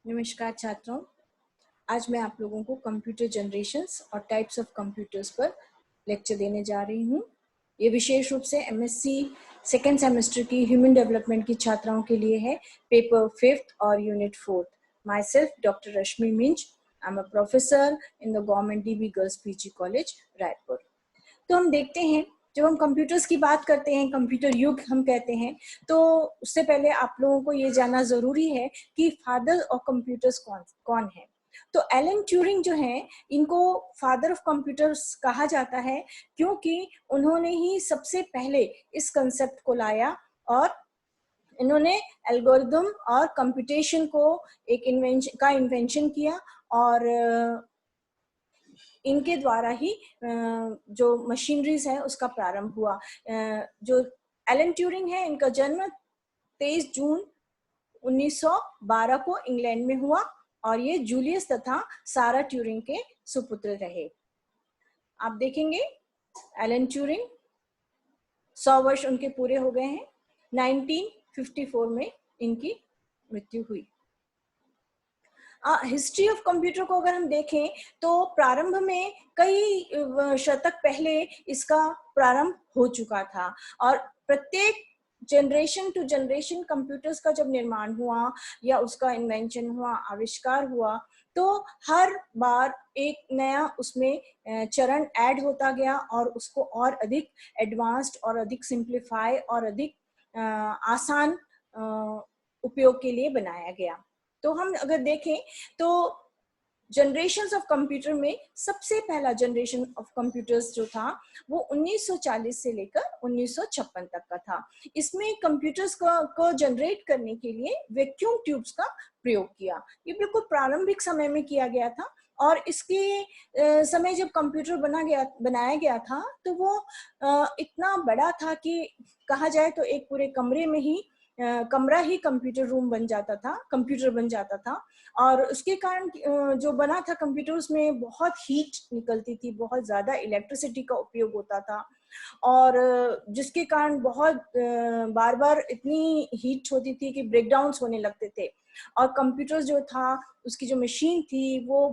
नमस्कार छात्रों, आज मैं आप लोगों को कंप्यूटर जनरेशंस और टाइप्स ऑफ कंप्यूटर्स पर लेक्चर देने जा रही हूँ। ये विशेष रूप से एमएससी सेकेंड सेमेस्टर की ह्यूमन डेवलपमेंट की छात्राओं के लिए है, पेपर 5th और unit 4th। Myself doctor Rashmi Minz, I am a professor in the government DB girls PG college Raipur. तो हम देखते हैं, जब हम कंप्यूटर्स की बात करते हैं, कंप्यूटर युग हम कहते हैं, तो उससे पहले आप लोगों को ये जानना जरूरी है कि फादर ऑफ कंप्यूटर्स कौन कौन है। तो एलन ट्यूरिंग जो हैं, इनको फादर ऑफ कंप्यूटर्स कहा जाता है क्योंकि उन्होंने ही सबसे पहले इस कंसेप्ट को लाया और इन्होंने एल्गोरिदम और कंप्यूटेशन को एक इन्वेंशन किया और इनके द्वारा ही जो मशीनरीज है उसका प्रारंभ हुआ। जो एलन ट्यूरिंग है, इनका जन्म 23 जून 1912 को इंग्लैंड में हुआ और ये जूलियस तथा सारा ट्यूरिंग के सुपुत्र रहे। आप देखेंगे एलन ट्यूरिंग 100 वर्ष उनके पूरे हो गए हैं। 1954 में इनकी मृत्यु हुई। हिस्ट्री ऑफ कंप्यूटर को अगर हम देखें तो प्रारंभ में कई शतक पहले इसका प्रारंभ हो चुका था और प्रत्येक जनरेशन टू जनरेशन कंप्यूटर्स का जब निर्माण हुआ या उसका इन्वेंशन हुआ, आविष्कार हुआ, तो हर बार एक नया उसमें चरण ऐड होता गया और उसको और अधिक एडवांस्ड और अधिक सिंप्लीफाई और अधिक आसान उपयोग के लिए बनाया गया। तो हम अगर देखें तो जनरेशंस ऑफ कंप्यूटर में सबसे पहला जनरेशन ऑफ कंप्यूटर्स जो था वो 1940 से लेकर 1956 तक का था। इसमें कंप्यूटर्स को जनरेट करने के लिए वैक्यूम ट्यूब्स का प्रयोग किया। ये बिल्कुल प्रारंभिक समय में किया गया था और इसके समय जब कंप्यूटर बनाया गया था तो वो इतना बड़ा था कि कहा जाए तो एक पूरे कमरे में ही कमरा ही कंप्यूटर रूम बन जाता था, कंप्यूटर बन जाता था। और उसके कारण जो बना था कंप्यूटर, उसमें बहुत हीट निकलती थी, बहुत ज्यादा इलेक्ट्रिसिटी का उपयोग होता था और जिसके कारण बहुत बार बार इतनी हीट होती थी कि ब्रेकडाउन्स होने लगते थे और कंप्यूटर जो था, उसकी जो मशीन थी वो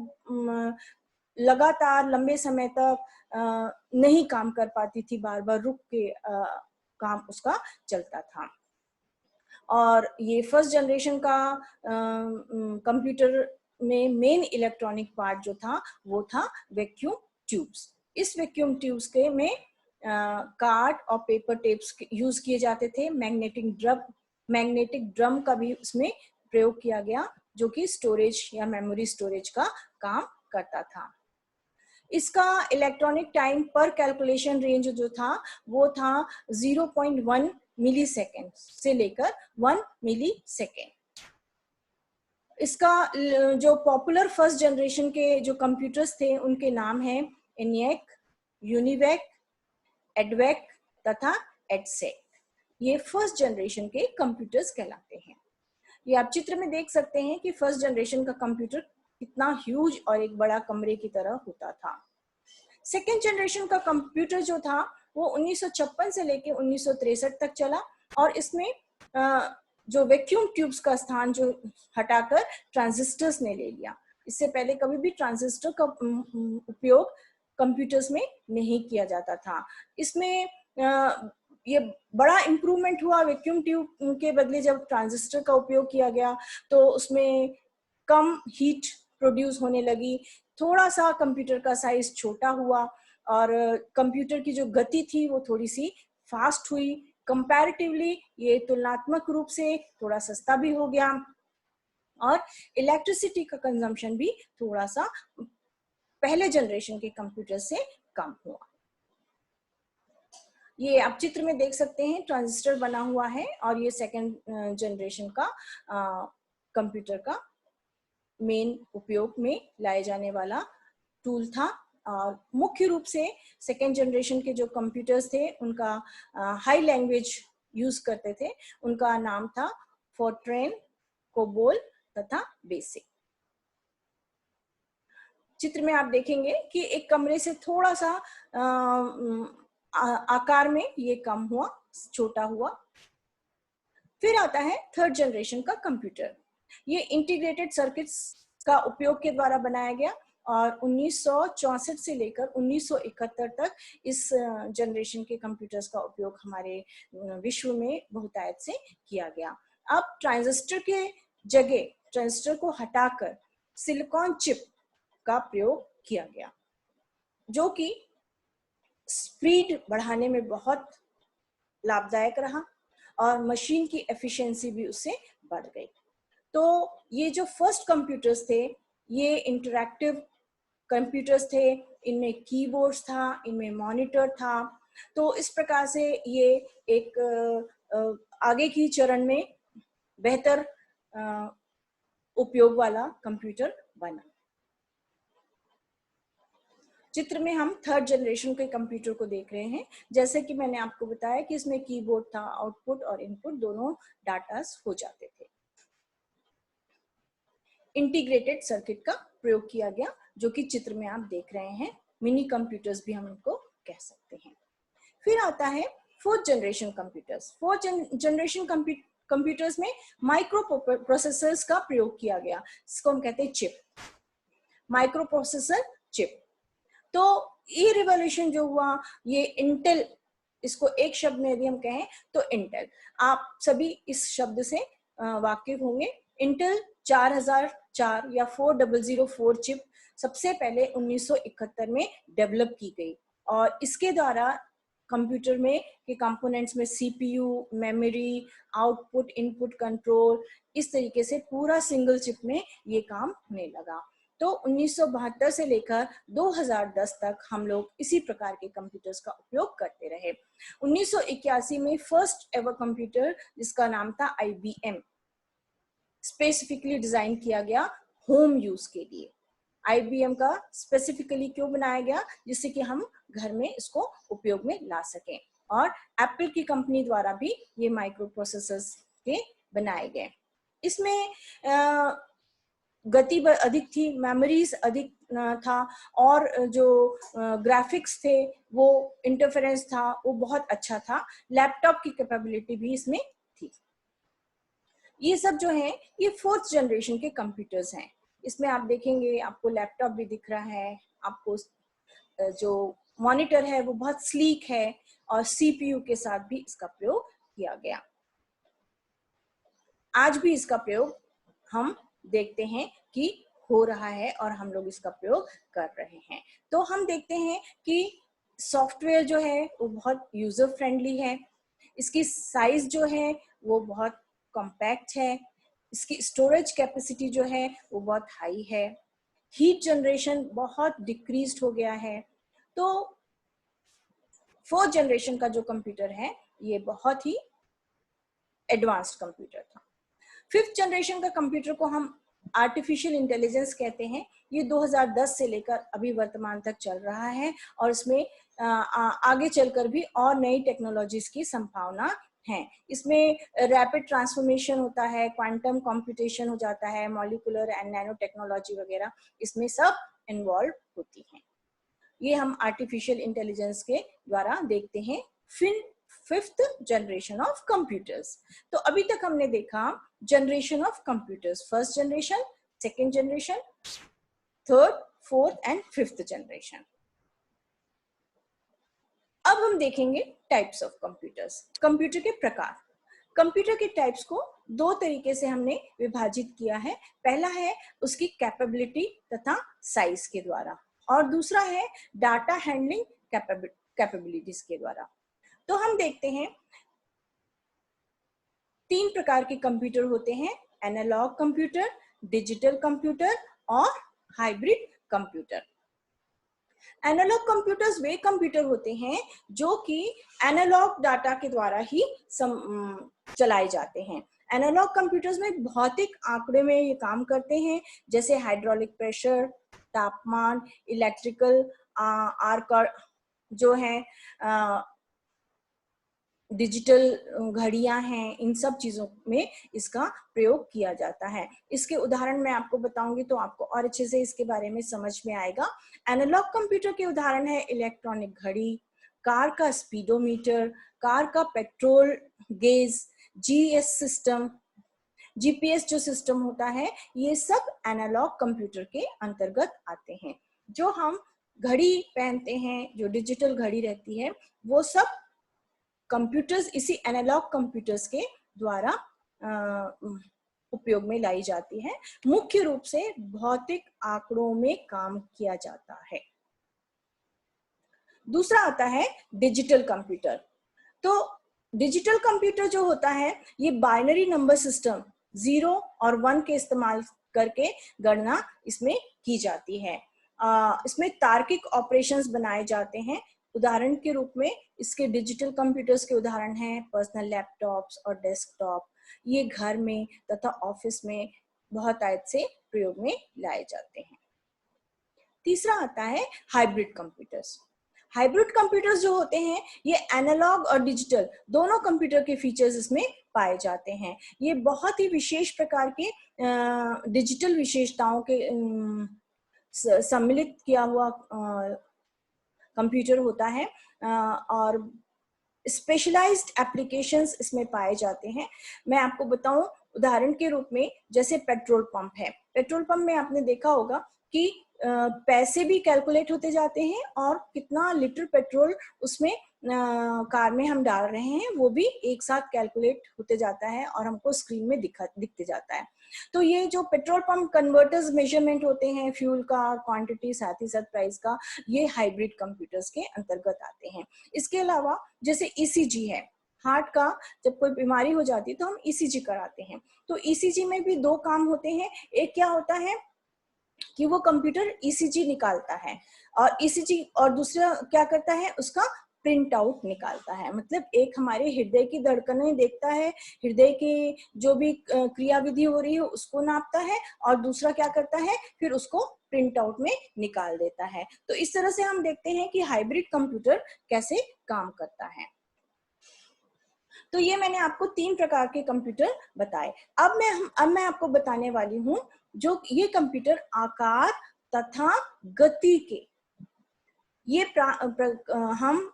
लगातार लंबे समय तक नहीं काम कर पाती थी, बार बार रुक के काम उसका चलता था। और ये फर्स्ट जनरेशन का कंप्यूटर में मेन इलेक्ट्रॉनिक पार्ट जो था वो था वैक्यूम ट्यूब्स। इस वैक्यूम ट्यूब्स के में कार्ड और पेपर टेप्स यूज किए जाते थे। मैग्नेटिक ड्रम का भी उसमें प्रयोग किया गया जो कि स्टोरेज या मेमोरी स्टोरेज का काम करता था। इसका इलेक्ट्रॉनिक टाइम पर कैलकुलेशन रेंज जो था वो था 0.1 मिली सेकेंड से लेकर 1 मिली सेकेंड। इसका जो पॉपुलर फर्स्ट जनरेशन के जो कंप्यूटर्स थे उनके नाम हैं एनिएक, यूनिवैक, एडवैक तथा एडसेक। ये फर्स्ट जनरेशन के कंप्यूटर्स कहलाते हैं। ये आप चित्र में देख सकते हैं कि फर्स्ट जनरेशन का कंप्यूटर कितना ह्यूज और एक बड़ा कमरे की तरह होता था। सेकेंड जनरेशन का कंप्यूटर जो था वो 1956 से लेकर 1963 तक चला और इसमें जो वैक्यूम ट्यूब्स का स्थान जो हटाकर ट्रांजिस्टर्स ने ले लिया। इससे पहले कभी भी ट्रांजिस्टर का उपयोग कंप्यूटर्स में नहीं किया जाता था। इसमें ये बड़ा इम्प्रूवमेंट हुआ वैक्यूम ट्यूब के बदले जब ट्रांजिस्टर का उपयोग किया गया तो उसमें कम हीट प्रोड्यूस होने लगी, थोड़ा सा कंप्यूटर का साइज छोटा हुआ और कंप्यूटर की जो गति थी वो थोड़ी सी फास्ट हुई। कंपैरेटिवली ये तुलनात्मक रूप से थोड़ा सस्ता भी हो गया और इलेक्ट्रिसिटी का कंजम्पशन भी थोड़ा सा पहले जनरेशन के कंप्यूटर से कम हुआ। ये आप चित्र में देख सकते हैं, ट्रांजिस्टर बना हुआ है और ये सेकेंड जनरेशन का कंप्यूटर का मेन उपयोग में लाए जाने वाला टूल था। और मुख्य रूप से सेकेंड जनरेशन के जो कंप्यूटर्स थे उनका हाई लैंग्वेज यूज करते थे। उनका नाम था फोर्ट्रेन, कोबोल तथा बेसिक। चित्र में आप देखेंगे कि एक कमरे से थोड़ा सा आकार में ये कम हुआ, छोटा हुआ। फिर आता है थर्ड जनरेशन का कंप्यूटर। ये इंटीग्रेटेड सर्किट्स का उपयोग के द्वारा बनाया गया और 1964 से लेकर 1971 तक इस जनरेशन के कंप्यूटर्स का उपयोग हमारे विश्व में बहुतायत से किया गया। अब ट्रांजिस्टर के जगह ट्रांजिस्टर को हटाकर सिलिकॉन चिप का प्रयोग किया गया, जो कि स्पीड बढ़ाने में बहुत लाभदायक रहा और मशीन की एफिशिएंसी भी उससे बढ़ गई। तो ये जो फर्स्ट कंप्यूटर्स थे ये इंटरैक्टिव कंप्यूटर्स थे, इनमें कीबोर्ड्स था, इनमें मॉनिटर था। तो इस प्रकार से ये एक आगे की चरण में बेहतर उपयोग वाला कंप्यूटर बना। चित्र में हम थर्ड जनरेशन के कंप्यूटर को देख रहे हैं। जैसे कि मैंने आपको बताया कि इसमें कीबोर्ड था, आउटपुट और इनपुट दोनों डाटास हो जाते थे। इंटीग्रेटेड सर्किट का प्रयोग किया गया, जो कि चित्र में आप देख रहे हैं। मिनी कंप्यूटर्स भी हम इनको कह सकते हैं। फिर आता है fourth generation computers. Fourth generation computers में माइक्रो प्रोसेसर्स का प्रयोग किया गया, इसको हम कहते हैं चिप, माइक्रो प्रोसेसर चिप। तो ये रिवॉल्यूशन जो हुआ, ये इंटेल, इसको एक शब्द में यदि हम कहें तो इंटेल, आप सभी इस शब्द से वाकिफ होंगे। इंटेल 4004 या 4004 चिप सबसे पहले 1971 में डेवलप की गई और इसके द्वारा कंप्यूटर में के कंपोनेंट्स में CPU, memory, output input control, इस तरीके से पूरा सिंगल चिप में ये काम होने लगा। तो 1972 से लेकर 2010 तक हम लोग इसी प्रकार के कंप्यूटर्स का उपयोग करते रहे। 1981 में फर्स्ट एवर कंप्यूटर जिसका नाम था IBM स्पेसिफिकली डिजाइन किया गया होम यूज के लिए। IBM का स्पेसिफिकली क्यों बनाया गया? जिससे कि हम घर में इसको उपयोग में ला सकें। और एप्पल की कंपनी द्वारा भी ये माइक्रो प्रोसेसर्स के बनाए गए। इसमें गति अधिक थी, मेमोरीज अधिक था और जो ग्राफिक्स थे वो इंटरफेरेंस था वो बहुत अच्छा था। लैपटॉप की कैपेबिलिटी भी इसमें थी। ये सब जो है ये फोर्थ जनरेशन के कंप्यूटर्स हैं। इसमें आप देखेंगे आपको लैपटॉप भी दिख रहा है, आपको जो मॉनिटर है वो बहुत स्लीक है और सीपीयू के साथ भी इसका प्रयोग किया गया। आज भी इसका प्रयोग हम देखते हैं कि हो रहा है और हम लोग इसका प्रयोग कर रहे हैं। तो हम देखते हैं कि सॉफ्टवेयर जो है वो बहुत यूजर फ्रेंडली है, इसकी साइज जो है वो बहुत कॉम्पैक्ट है, इसकी स्टोरेज कैपेसिटी जो है वो बहुत हाई है, हीट जनरेशन बहुत डिक्रीज्ड हो गया है। तो फोर्थ जनरेशन का जो कंप्यूटर है ये बहुत ही एडवांस्ड कंप्यूटर था। फिफ्थ जनरेशन का कंप्यूटर को हम आर्टिफिशियल इंटेलिजेंस कहते हैं। ये 2010 से लेकर अभी वर्तमान तक चल रहा है और इसमें आगे चलकर भी और नई टेक्नोलॉजीज की संभावना है। इसमें रैपिड ट्रांसफॉर्मेशन होता है, क्वांटम कंप्यूटेशन हो जाता है, मॉलिक्यूलर एंड नैनो टेक्नोलॉजी वगैरह इसमें सब इन्वॉल्व होती हैं। ये हम आर्टिफिशियल इंटेलिजेंस के द्वारा देखते हैं। फिर फिफ्थ जनरेशन ऑफ कंप्यूटर्स। तो अभी तक हमने देखा generation of computers, first generation, second generation, third, fourth and fifth generation. अब हम देखेंगे टाइप्स ऑफ कंप्यूटर्स, कंप्यूटर के प्रकार। कंप्यूटर के टाइप्स को दो तरीके से हमने विभाजित किया है। पहला है उसकी कैपेबिलिटी तथा साइज के द्वारा और दूसरा है डाटा हैंडलिंग कैपेबिलिटीज के द्वारा। तो हम देखते हैं तीन प्रकार के कंप्यूटर होते हैं, एनालॉग कंप्यूटर, डिजिटल कंप्यूटर और हाइब्रिड कंप्यूटर। एनालॉग कंप्यूटर्स वे कंप्यूटर होते हैं जो कि एनालॉग डाटा के द्वारा ही चलाए जाते हैं। एनालॉग कंप्यूटर्स में भौतिक आंकड़े में ये काम करते हैं, जैसे हाइड्रोलिक प्रेशर, तापमान, इलेक्ट्रिकल आर्क जो है, डिजिटल घड़ियां हैं, इन सब चीजों में इसका प्रयोग किया जाता है। इसके उदाहरण मैं आपको बताऊंगी तो आपको और अच्छे से इसके बारे में समझ में आएगा। एनालॉग कंप्यूटर के उदाहरण है इलेक्ट्रॉनिक घड़ी, कार का स्पीडोमीटर, कार का petrol gauge, GS system, GPS जो सिस्टम होता है, ये सब एनालॉग कंप्यूटर के अंतर्गत आते हैं। जो हम घड़ी पहनते हैं, जो डिजिटल घड़ी रहती है, वो सब कंप्यूटर्स, इसी एनालॉग कंप्यूटर्स के द्वारा उपयोग में लाई जाती है। मुख्य रूप से भौतिक आंकड़ों में काम किया जाता है। दूसरा आता है डिजिटल कंप्यूटर। तो डिजिटल कंप्यूटर जो होता है, ये बाइनरी नंबर सिस्टम 0 और 1 के इस्तेमाल करके गणना इसमें की जाती है। इसमें तार्किक ऑपरेशंस बनाए जाते हैं। उदाहरण के रूप में इसके डिजिटल कंप्यूटर्स के उदाहरण हैं पर्सनल लैपटॉप्स और डेस्कटॉप। ये घर में तथा ऑफिस में बहुत आयत से प्रयोग में लाए जाते हैं। तीसरा आता है हाइब्रिड कंप्यूटर्स। हाइब्रिड कंप्यूटर्स जो होते हैं, ये एनालॉग और डिजिटल दोनों कंप्यूटर के फीचर्स इसमें पाए जाते हैं। ये बहुत ही विशेष प्रकार के डिजिटल विशेषताओं के सम्मिलित किया हुआ कंप्यूटर होता है और स्पेशलाइज्ड एप्लीकेशंस इसमें पाए जाते हैं। मैं आपको बताऊं, उदाहरण के रूप में जैसे पेट्रोल पंप है। पेट्रोल पंप में आपने देखा होगा कि पैसे भी कैलकुलेट होते जाते हैं और कितना लीटर पेट्रोल उसमें कार में हम डाल रहे हैं वो भी एक साथ कैलकुलेट होते जाता है और हमको स्क्रीन में दिखते जाता है। तो ये जो पेट्रोल पंप कन्वर्टर्स मेजरमेंट होते हैं फ्यूल का, क्वांटिटी, साथ ही साथ प्राइस का, ये हाइब्रिड कंप्यूटर्स के अंतर्गत आते हैं। इसके अलावा जैसे ईसीजी है, हार्ट का जब कोई बीमारी हो जाती है तो हम ईसीजी कराते हैं। तो ईसीजी में भी दो काम होते हैं। एक क्या होता है कि वो कंप्यूटर ईसीजी निकालता है और ईसीजी, और दूसरा क्या करता है, उसका प्रिंट आउट निकालता है। मतलब एक हमारे हृदय की धड़कनें देखता है, हृदय की जो भी क्रियाविधि हो रही है उसको नापता है, और दूसरा क्या करता है, फिर उसको प्रिंट आउट में निकाल देता है। तो इस तरह से हम देखते हैं कि हाइब्रिड कंप्यूटर कैसे काम करता है। तो ये मैंने आपको 3 प्रकार के कंप्यूटर बताए। अब मैं आपको बताने वाली हूँ जो ये कंप्यूटर आकार तथा गति के, ये हम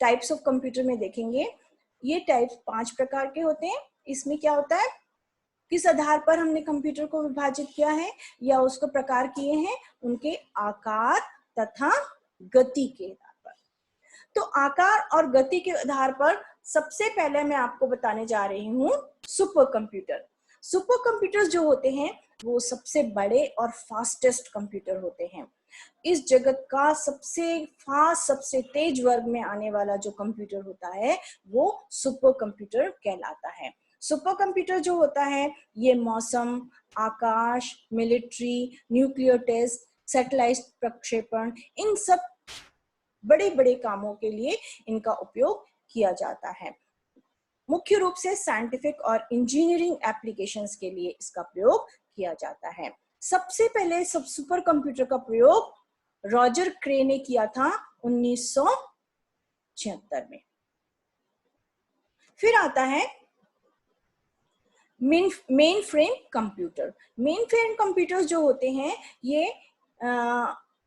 टाइप्स ऑफ कंप्यूटर में देखेंगे। ये टाइप्स 5 प्रकार के होते हैं। इसमें क्या होता है, किस आधार पर हमने कंप्यूटर को विभाजित किया है या उसको प्रकार किए हैं, उनके आकार तथा गति के आधार पर। तो आकार और गति के आधार पर सबसे पहले मैं आपको बताने जा रही हूँ सुपर कंप्यूटर। सुपर कंप्यूटर्स जो होते हैं वो सबसे बड़े और फास्टेस्ट कंप्यूटर होते हैं। इस जगत का सबसे फास्ट, सबसे तेज वर्ग में आने वाला जो कंप्यूटर होता है वो सुपर कंप्यूटर कहलाता है। सुपर कंप्यूटर जो होता है ये मौसम, आकाश, मिलिट्री, न्यूक्लियर टेस्ट, सैटेलाइट प्रक्षेपण, इन सब बड़े बड़े कामों के लिए इनका उपयोग किया जाता है। मुख्य रूप से साइंटिफिक और इंजीनियरिंग एप्लीकेशंस के लिए इसका प्रयोग किया जाता है। सबसे पहले सब सुपर कंप्यूटर का प्रयोग रॉजर क्रे ने किया था 1976 में। फिर आता है main frame computer. Main frame computers जो होते हैं ये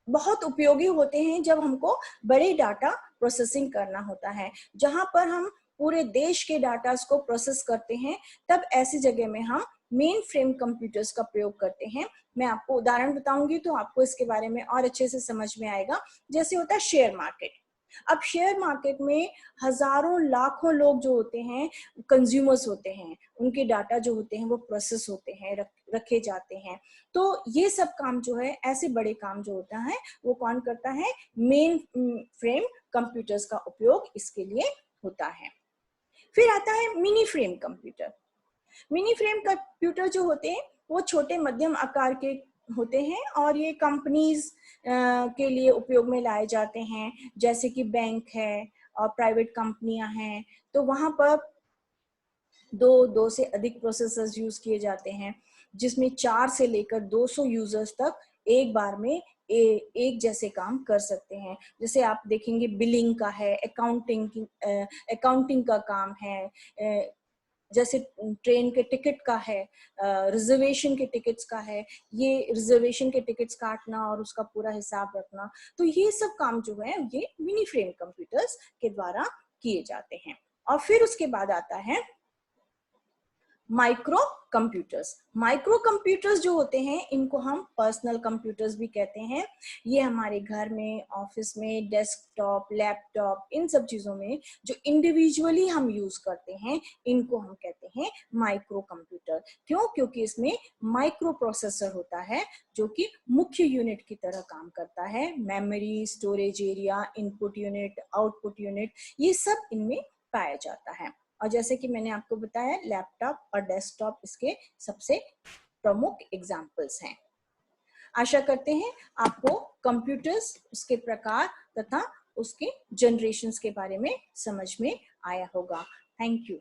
बहुत उपयोगी होते हैं जब हमको बड़े डाटा प्रोसेसिंग करना होता है, जहां पर हम पूरे देश के डाटा को प्रोसेस करते हैं। तब ऐसी जगह में हम मेन फ्रेम कंप्यूटर्स का प्रयोग करते हैं। मैं आपको उदाहरण बताऊंगी तो आपको इसके बारे में और अच्छे से समझ में आएगा। जैसे होता है शेयर मार्केट। अब शेयर मार्केट में हजारों लाखों लोग जो होते हैं कंज्यूमर्स होते हैं, उनके डाटा जो होते हैं वो प्रोसेस होते हैं, रखे जाते हैं। तो ये सब काम जो है, ऐसे बड़े काम जो होता है वो कौन करता है, मेन फ्रेम कंप्यूटर्स का उपयोग इसके लिए होता है। फिर आता है mini frame computer. Mini frame computer जो होते हैं वो छोटे मध्यम आकार के होते हैं और ये कंपनीज के लिए उपयोग में लाए जाते हैं। जैसे कि बैंक है और प्राइवेट कंपनियां हैं, तो वहां पर दो से अधिक प्रोसेसर्स यूज किए जाते हैं, जिसमें 4 से लेकर 200 यूजर्स तक एक बार में एक जैसे काम कर सकते हैं। जैसे आप देखेंगे बिलिंग का है, अकाउंटिंग का काम है, जैसे ट्रेन के टिकट का है, रिजर्वेशन के टिकट्स का है, ये रिजर्वेशन के टिकट्स काटना और उसका पूरा हिसाब रखना। तो ये सब काम जो है ये मिनी फ्रेम कंप्यूटर्स के द्वारा किए जाते हैं। और फिर उसके बाद आता है माइक्रो कंप्यूटर्स। माइक्रो कंप्यूटर्स जो होते हैं इनको हम पर्सनल कंप्यूटर्स भी कहते हैं। ये हमारे घर में, ऑफिस में, डेस्कटॉप, लैपटॉप, इन सब चीजों में जो इंडिविजुअली हम यूज करते हैं इनको हम कहते हैं माइक्रो कंप्यूटर। क्यों? क्योंकि इसमें माइक्रो प्रोसेसर होता है जो कि मुख्य यूनिट की तरह काम करता है। Memory, storage area, input unit, output unit, ये सब इनमें पाया जाता है। और जैसे कि मैंने आपको बताया, लैपटॉप और डेस्कटॉप इसके सबसे प्रमुख एग्जाम्पल्स हैं। आशा करते हैं आपको कंप्यूटर्स, उसके प्रकार तथा उसके जनरेशंस के बारे में समझ में आया होगा। Thank you.